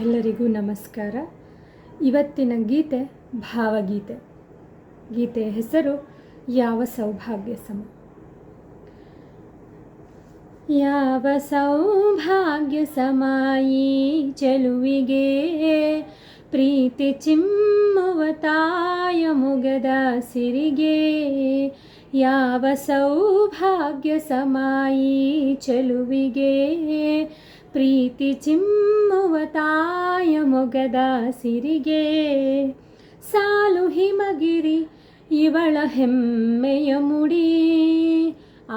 ಎಲ್ಲರಿಗೂ ನಮಸ್ಕಾರ. ಇವತ್ತಿನ ಗೀತೆ ಭಾವಗೀತೆ. ಗೀತೆಯ ಹೆಸರು ಯಾವ ಸೌಭಾಗ್ಯ ಸಮ. ಯಾವ ಸೌಭಾಗ್ಯ ಸಮ ಈ ಚೆಲುವಿಗೆ, ಪ್ರೀತಿ ಚಿಮ್ಮುವ ತಾಯ ಮೊಗದ ಸಿರಿಗೆ. ಯಾವ ಸೌಭಾಗ್ಯ ಸಮ ಈ ಚೆಲುವಿಗೆ, ಪ್ರೀತಿ ಚಿಮ್ಮುವ ತಾಯ ಮೊಗದ ಸಿರಿಗೆ. ಸಾಲು ಹಿಮಗಿರಿ ಇವಳ ಹೆಮ್ಮೆಯ ಮುಡಿ,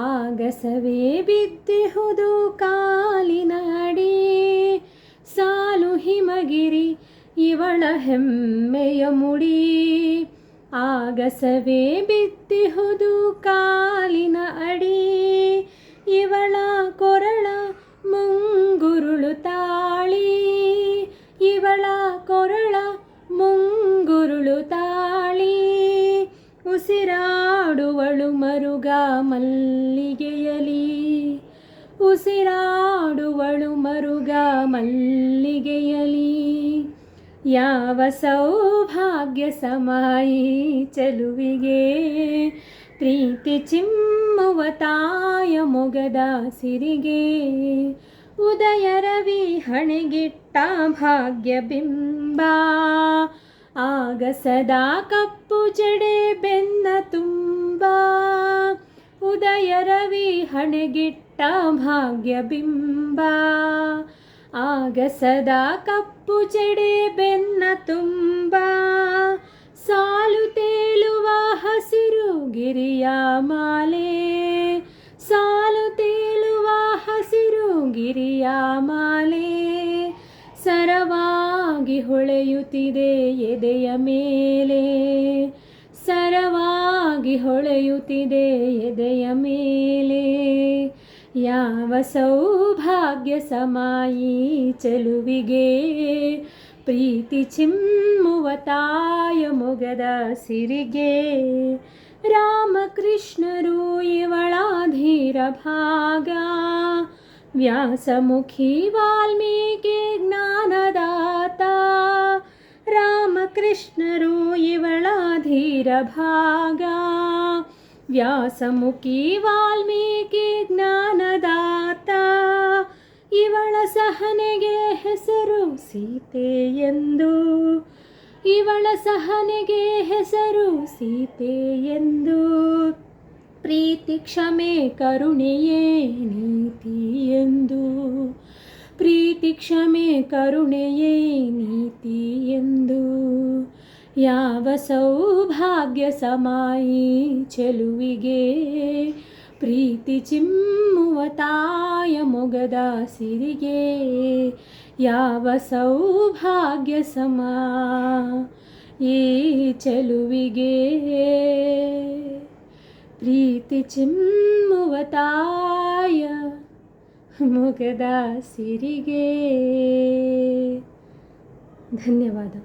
ಆಗಸವೇ ಬಿದ್ದಿಹುದು ಕಾಲಿನ ಅಡಿ. ಸಾಲು ಹಿಮಗಿರಿ ಇವಳ ಹೆಮ್ಮೆಯ ಮುಡಿ, ಆಗಸವೇ ಬಿದ್ದಿಹುದು ಕಾಲಿನ ಅಡಿ. ಇವಳ ಕೊರಳ ಮುಂಗುರುಳು ತಾಳಿ, ಇವಳ ಕೊರಳ ಮುಂಗುರುಳು ತಾಳಿ. ಉಸಿರಾಡುವಳು ಮರುಗ ಮಲ್ಲಿಗೆಯಲಿ, ಉಸಿರಾಡುವಳು ಮರುಗ ಮಲ್ಲಿಗೆಯಲಿ. ಯಾವ ಸೌಭಾಗ್ಯ ಸಮ ಈ ಚೆಲುವಿಗೆ, ಪ್ರೀತಿ ಚಿಮ್ಮುವ ತಾಯ ಮೊಗದ ಸಿರಿಗೆ. ಉದಯ ರವಿ ಹಣೆಗಿಟ್ಟ ಭಾಗ್ಯ ಬಿಂಬ, ಆಗಸದ ಕಪ್ಪು ಜಡೆ ಬೆನ್ನ ತುಂಬ. ಉದಯ ರವಿ ಹಣೆಗಿಟ್ಟ ಭಾಗ್ಯ ಬಿಂಬ, ಆಗಸದ ಕಪ್ಪು ಜಡೆ ಬೆನ್ನ ತುಂಬ. ಸಾಲು ತೇಲುವ ಹಸಿರು ಗಿರಿಯ ಮಾಲೆ, ಸಾಲು ತೇಲುವ ಹಸಿರು ಗಿರಿಯ ಮಾಲೆ. ಸರವಾಗಿ ಹೊಳೆಯುತ್ತಿದೆ ಎದೆಯ ಮೇಲೆ, ಸರವಾಗಿ ಹೊಳೆಯುತ್ತಿದೆ ಎದೆಯ ಮೇಲೆ. ಯಾವ ಸೌಭಾಗ್ಯ ಸಮ ಈ ಚೆಲುವಿಗೆ, ಪ್ರೀತಿ ಚಿಮ್ಮುವ ತಾಯ ಮೊಗದ ಸಿರಿಗೆ. ರಾಮಕೃಷ್ಣರು ಇವಳ ಧೀರ ಭಾಗ, ವ್ಯಾಸಮುಖಿ ವಾಲ್ಮೀಕಿ ಜ್ಞಾನದಾತ. ರಾಮಕೃಷ್ಣರು ಇವಳ ಧೀರ ಭಾಗ, ವ್ಯಾಸಮುಖಿ ವಾಲ್ಮೀಕಿ ಜ್ಞಾನದಾತ. ಇವಳ ಸಹನೆಗೆ ಹೆಸರು ಸೀತೆ ಎಂದು, ಇವಳ ಸಹನೆಗೆ ಹೆಸರು ಸೀತೆ ಎಂದು. ಪ್ರೀತಿ ಕ್ಷಮೆ ಕರುಣೆಯೇ ನೀತಿ ಎಂದು, ಪ್ರೀತಿ ಕ್ಷಮೆ ಕರುಣೆಯೇ ನೀತಿ ಎಂದು. ಯಾವ ಸೌಭಾಗ್ಯ ಸಮ ಈ ಚೆಲುವಿಗೆ, ಪ್ರೀತಿ ಚಿಮ್ಮುವ ತಾಯ ಮೊಗದ ಸಿರಿಗೆ. ಯಾವ ಸೌಭಾಗ್ಯ ಸಮ ಈ ಚೆಲುವಿಗೆ, ಪ್ರೀತಿ ಚಿಮ್ಮುವ ತಾಯ ಮೊಗದ ಸಿರಿಗೆ. ಧನ್ಯವಾದ.